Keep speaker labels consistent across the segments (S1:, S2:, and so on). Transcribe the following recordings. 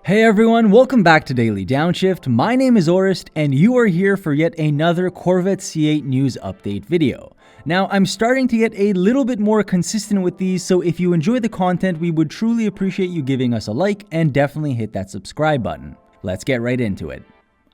S1: Hey everyone, welcome back to Daily Downshift. My name is Orest and you are here for yet another Corvette C8 news update video. Now, I'm starting to get a little bit more consistent with these, so if you enjoy the content, we would truly appreciate you giving us a like and definitely hit that subscribe button. Let's get right into it.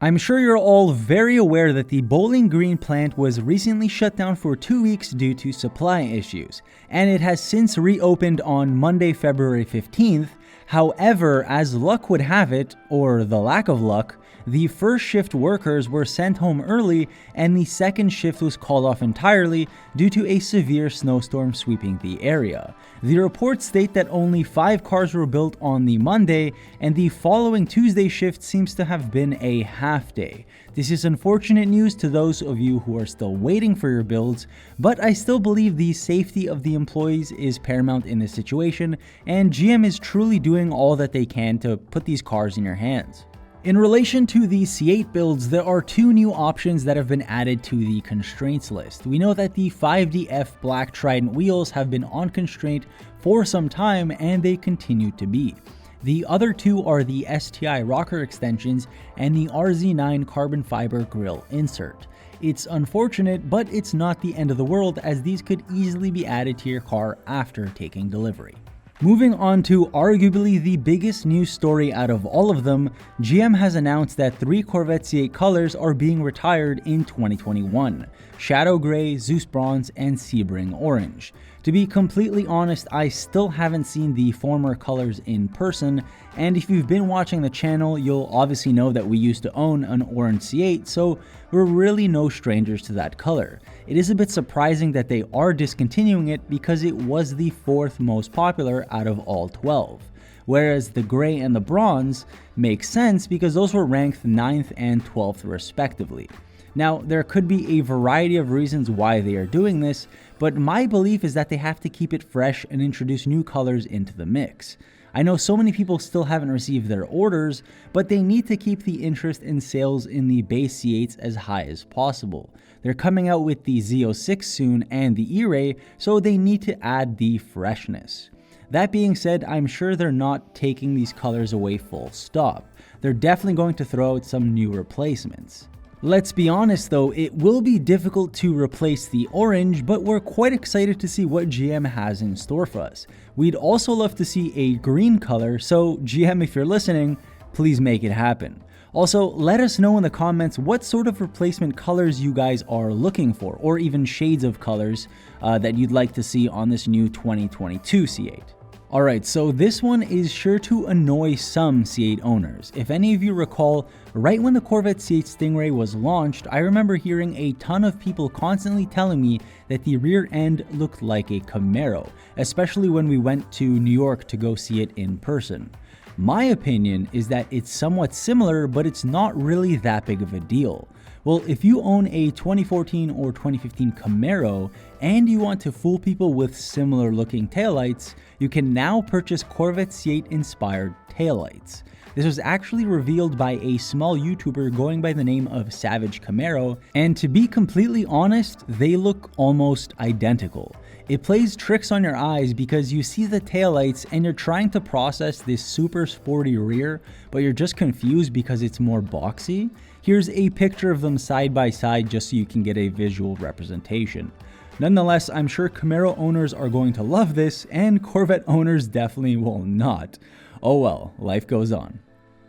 S1: I'm sure you're all very aware that the Bowling Green plant was recently shut down for 2 weeks due to supply issues, and it has since reopened on Monday, February 15th. However, as luck would have it, or the lack of luck, the first shift workers were sent home early and the second shift was called off entirely due to a severe snowstorm sweeping the area. The reports state that only 5 cars were built on the Monday and the following Tuesday shift seems to have been a half day. This is unfortunate news to those of you who are still waiting for your builds, but I still believe the safety of the employees is paramount in this situation, and GM is truly doing all that they can to put these cars in your hands. In relation to the C8 builds, there are 2 new options that have been added to the constraints list. We know that the 5DF Black Trident wheels have been on constraint for some time and they continue to be. The other 2 are the STI rocker extensions and the RZ9 carbon fiber grille insert. It's unfortunate, but it's not the end of the world as these could easily be added to your car after taking delivery. Moving on to arguably the biggest news story out of all of them, GM has announced that 3 Corvette C8 colors are being retired in 2021. Shadow Gray, Zeus Bronze, and Sebring Orange. To be completely honest, I still haven't seen the former colors in person, and if you've been watching the channel, you'll obviously know that we used to own an orange C8, so we're really no strangers to that color. It is a bit surprising that they are discontinuing it because it was the 4th most popular out of all 12. Whereas the gray and the bronze make sense because those were ranked 9th and 12th respectively. Now, there could be a variety of reasons why they are doing this, but my belief is that they have to keep it fresh and introduce new colors into the mix. I know so many people still haven't received their orders, but they need to keep the interest in sales in the base C8s as high as possible. They're coming out with the Z06 soon and the E-Ray, so they need to add the freshness. That being said, I'm sure they're not taking these colors away full stop. They're definitely going to throw out some new replacements. Let's be honest though, it will be difficult to replace the orange, but we're quite excited to see what GM has in store for us. We'd also love to see a green color, so GM, if you're listening, please make it happen. Also, let us know in the comments what sort of replacement colors you guys are looking for, or even shades of colors that you'd like to see on this new 2022 C8. Alright, so this one is sure to annoy some C8 owners. If any of you recall, right when the Corvette C8 Stingray was launched, I remember hearing a ton of people constantly telling me that the rear end looked like a Camaro, especially when we went to New York to go see it in person. My opinion is that it's somewhat similar, but it's not really that big of a deal. Well, if you own a 2014 or 2015 Camaro and you want to fool people with similar looking taillights, you can now purchase Corvette C8 inspired taillights. This was actually revealed by a small YouTuber going by the name of Savage Camaro, and to be completely honest, they look almost identical. It plays tricks on your eyes because you see the taillights and you're trying to process this super sporty rear, but you're just confused because it's more boxy. Here's a picture of them side by side just so you can get a visual representation. Nonetheless, I'm sure Camaro owners are going to love this, and Corvette owners definitely will not. Oh well, life goes on.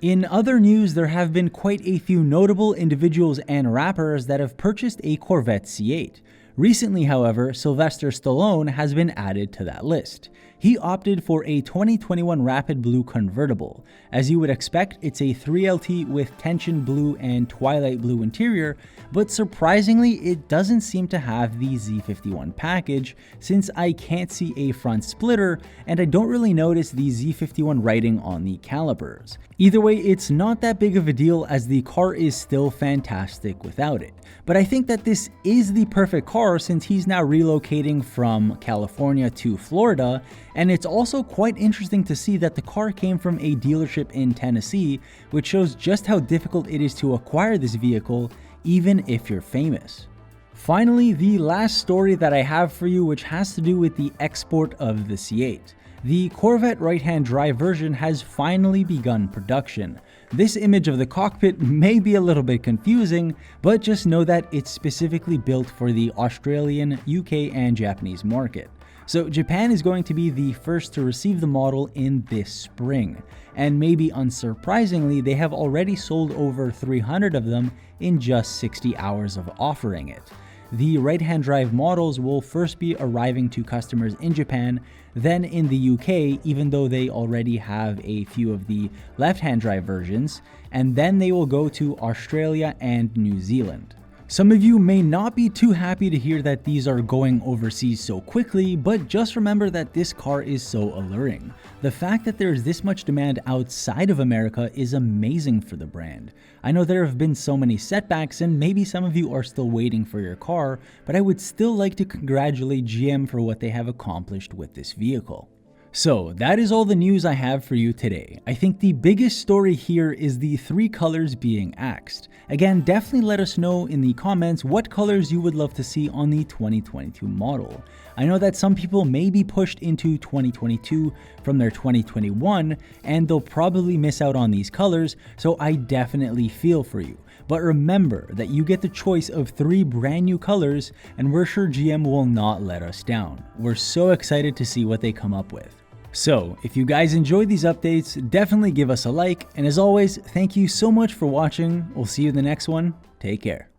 S1: In other news, there have been quite a few notable individuals and rappers that have purchased a Corvette C8. Recently, however, Sylvester Stallone has been added to that list. He opted for a 2021 Rapid Blue convertible. As you would expect, it's a 3LT with tension blue and twilight blue interior, but surprisingly, it doesn't seem to have the Z51 package since I can't see a front splitter and I don't really notice the Z51 writing on the calipers. Either way, it's not that big of a deal as the car is still fantastic without it. But I think that this is the perfect car since he's now relocating from California to Florida, and it's also quite interesting to see that the car came from a dealership in Tennessee, which shows just how difficult it is to acquire this vehicle even if you're famous. Finally, the last story that I have for you, which has to do with the export of the C8. The Corvette right-hand drive version has finally begun production. This image of the cockpit may be a little bit confusing, but just know that it's specifically built for the Australian, UK, and Japanese market. So Japan is going to be the first to receive the model in this spring. And maybe unsurprisingly, they have already sold over 300 of them in just 60 hours of offering it. The right-hand drive models will first be arriving to customers in Japan, then in the UK, even though they already have a few of the left-hand drive versions, and then they will go to Australia and New Zealand. Some of you may not be too happy to hear that these are going overseas so quickly, but just remember that this car is so alluring. The fact that there is this much demand outside of America is amazing for the brand. I know there have been so many setbacks and maybe some of you are still waiting for your car, but I would still like to congratulate GM for what they have accomplished with this vehicle. So that is all the news I have for you today. I think the biggest story here is the 3 colors being axed. Again, definitely let us know in the comments what colors you would love to see on the 2022 model. I know that some people may be pushed into 2022 from their 2021 and they'll probably miss out on these colors, so I definitely feel for you. But remember that you get the choice of 3 brand new colors and we're sure GM will not let us down. We're so excited to see what they come up with. So, if you guys enjoyed these updates, definitely give us a like, and as always, thank you so much for watching. We'll see you in the next one. Take care.